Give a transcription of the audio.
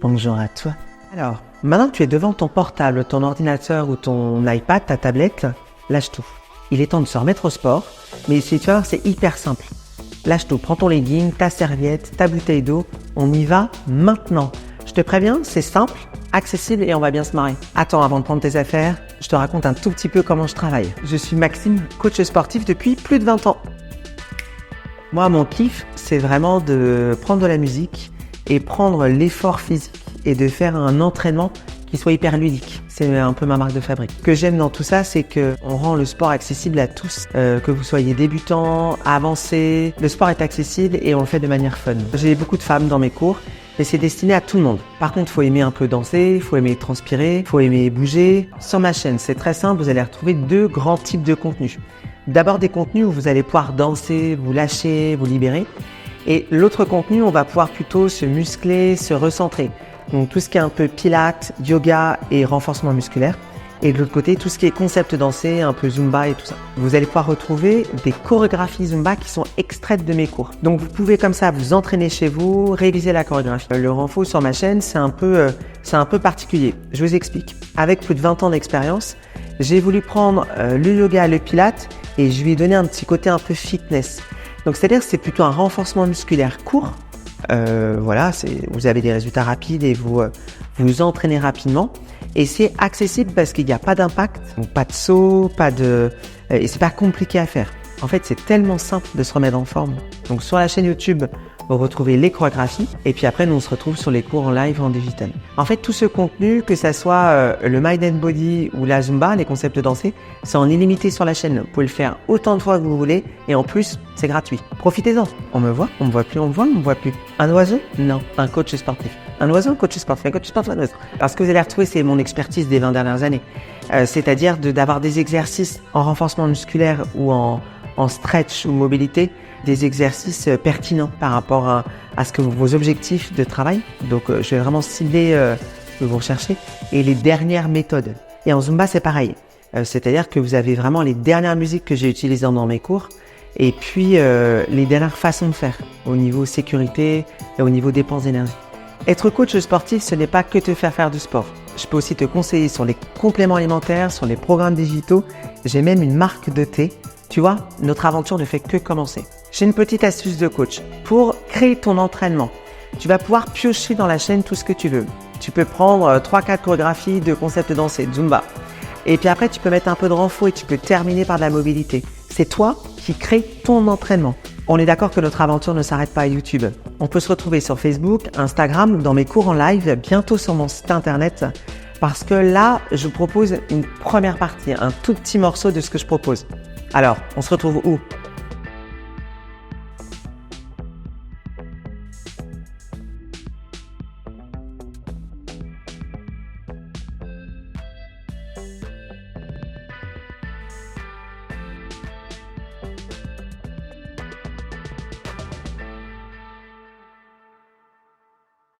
Bonjour à toi. Alors, maintenant que tu es devant ton portable, ton ordinateur ou ton iPad, ta tablette, lâche tout. Il est temps de se remettre au sport, mais tu vas voir, c'est hyper simple. Lâche tout, prends ton legging, ta serviette, ta bouteille d'eau, on y va maintenant. Je te préviens, c'est simple, accessible et on va bien se marrer. Attends, avant de prendre tes affaires, je te raconte un tout petit peu comment je travaille. Je suis Maxime, coach sportif depuis plus de 20 ans. Moi, mon kiff, c'est vraiment de prendre de la musique et prendre l'effort physique et de faire un entraînement qui soit hyper ludique. C'est un peu ma marque de fabrique. Ce que j'aime dans tout ça, c'est qu'on rend le sport accessible à tous, que vous soyez débutant, avancé. Le sport est accessible et on le fait de manière fun. J'ai beaucoup de femmes dans mes cours, mais c'est destiné à tout le monde. Par contre, il faut aimer un peu danser, il faut aimer transpirer, il faut aimer bouger. Sur ma chaîne, c'est très simple, vous allez retrouver deux grands types de contenus. D'abord des contenus où vous allez pouvoir danser, vous lâcher, vous libérer. Et l'autre contenu, on va pouvoir plutôt se muscler, se recentrer. Donc tout ce qui est un peu pilates, yoga et renforcement musculaire. Et de l'autre côté, tout ce qui est concept dansé, un peu zumba et tout ça. Vous allez pouvoir retrouver des chorégraphies zumba qui sont extraites de mes cours. Donc vous pouvez comme ça vous entraîner chez vous, réviser la chorégraphie. Le renfo sur ma chaîne, c'est un peu particulier. Je vous explique. Avec plus de 20 ans d'expérience, j'ai voulu prendre le yoga, le pilates et je lui ai donné un petit côté un peu fitness. Donc c'est-à-dire que c'est plutôt un renforcement musculaire court. Voilà, vous avez des résultats rapides et vous vous entraînez rapidement. Et c'est accessible parce qu'il n'y a pas d'impact, donc pas de saut, et c'est pas compliqué à faire. En fait, c'est tellement simple de se remettre en forme. Donc sur la chaîne YouTube, vous retrouvez les chorégraphies et puis après, nous on se retrouve sur les cours en live en digital. En fait, tout ce contenu, que ça soit le Mind and Body ou la Zumba, les concepts dansés, c'est en illimité sur la chaîne. Vous pouvez le faire autant de fois que vous voulez et en plus, c'est gratuit. Profitez-en. On me voit, on me voit plus, on me voit, on me voit plus. Un oiseau? Non, un coach sportif. Un oiseau, un coach sportif, un coach sportif, un oiseau. Alors ce que vous allez retrouver, c'est mon expertise des 20 dernières années. C'est-à-dire d'avoir des exercices en renforcement musculaire ou en stretch ou mobilité, des exercices pertinents par rapport à ce que vos objectifs de travail. Donc, je vais vraiment cibler ce que vous recherchez et les dernières méthodes. Et en Zumba, c'est pareil. C'est-à-dire que vous avez vraiment les dernières musiques que j'ai utilisées dans mes cours et puis les dernières façons de faire au niveau sécurité et au niveau dépenses d'énergie. Être coach sportif, ce n'est pas que te faire du sport. Je peux aussi te conseiller sur les compléments alimentaires, sur les programmes digitaux. J'ai même une marque de thé. Tu vois, notre aventure ne fait que commencer. J'ai une petite astuce de coach. Pour créer ton entraînement, tu vas pouvoir piocher dans la chaîne tout ce que tu veux. Tu peux prendre 3-4 chorégraphies de concepts dansés, Zumba. Et puis après, tu peux mettre un peu de renfo et tu peux terminer par de la mobilité. C'est toi qui crée ton entraînement. On est d'accord que notre aventure ne s'arrête pas à YouTube. On peut se retrouver sur Facebook, Instagram ou dans mes cours en live, bientôt sur mon site internet. Parce que là, je propose une première partie, un tout petit morceau de ce que je propose. Alors, on se retrouve où ?